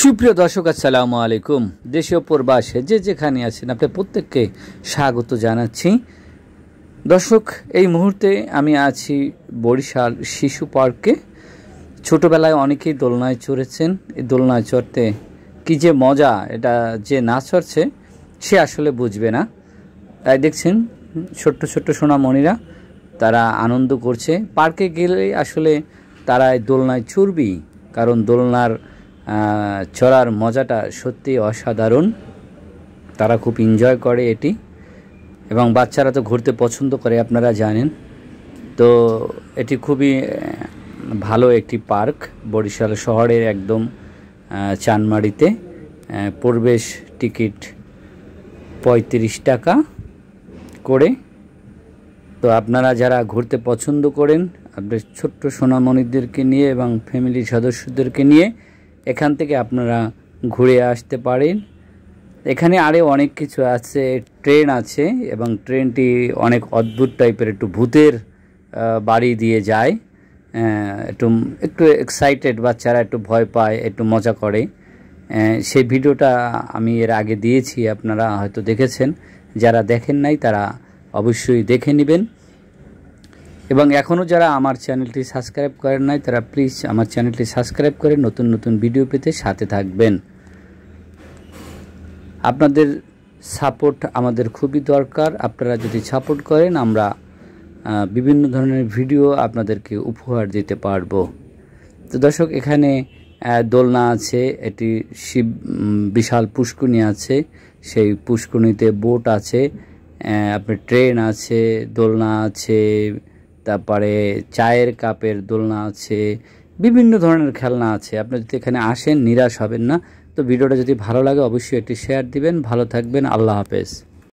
সুপ্রিয় দর্শক, আসসালামু আলাইকুম। দেশীয় প্রবাসে যে যেখানে আছেন আপনাদের প্রত্যেককে স্বাগত জানাচ্ছি। দর্শক, এই মুহূর্তে আমি আছি বরিশাল শিশু পার্কে। ছোটবেলায় অনেকেই দোলনায় চড়েছেন। এই দোলনায় চড়তে কী যে মজা, এটা যে না চড়ছে সে আসলে বুঝবে না। তাই দেখছেন ছোট্ট ছোট্ট সোনামণিরা তারা আনন্দ করছে। পার্কে গেলে আসলে তারা এই দোলনায় চড়বেই, কারণ দোলনার চড়ার মজাটা সত্যি অসাধারণ। তারা খুব এনজয় করে এটি, এবং বাচ্চারা তো ঘুরতে পছন্দ করে, আপনারা জানেন। তো এটি খুবই ভালো একটি পার্ক, বরিশাল শহরের একদম চানমারিতে। প্রবেশ টিকিট 35 টাকা করে। তো আপনারা যারা ঘুরতে পছন্দ করেন, আপনাদের ছোট্ট সোনামণিদেরকে নিয়ে এবং ফ্যামিলির সদস্যদেরকে নিয়ে এখান থেকে আপনারা ঘুরে আসতে পারেন। এখানে আরও অনেক কিছু আছে, ট্রেন আছে, এবং ট্রেনটি অনেক অদ্ভুত টাইপের, একটু ভূতের বাড়ি দিয়ে যায়। একটু এক্সাইটেড, বাচ্চারা একটু ভয় পায়, একটু মজা করে। সেই ভিডিওটা আমি এর আগে দিয়েছি, আপনারা হয়তো দেখেছেন। যারা দেখেন নাই তারা অবশ্যই দেখে নেবেন। এবং এখনও যারা আমার চ্যানেলটি সাবস্ক্রাইব করেন নাই তারা প্লিজ আমার চ্যানেলটি সাবস্ক্রাইব করে নতুন নতুন ভিডিও পেতে সাথে থাকবেন। আপনাদের সাপোর্ট আমাদের খুবই দরকার। আপনারা যদি সাপোর্ট করেন আমরা বিভিন্ন ধরনের ভিডিও আপনাদেরকে উপহার দিতে পারবো। তো দর্শক, এখানে দোলনা আছে, এটি বিশাল পুষ্করিণী আছে, সেই পুষ্করিণীতে বোট আছে, আপনার ট্রেন আছে, দোলনা আছে, তারপরে চায়ের কাপের দোলনা আছে, বিভিন্ন ধরনের খেলনা আছে। আপনি যদি এখানে আসেন নিরাশ হবেন না। তো ভিডিওটা যদি ভালো লাগে অবশ্যই একটি শেয়ার দিবেন। ভালো থাকবেন, আল্লাহ হাফেজ।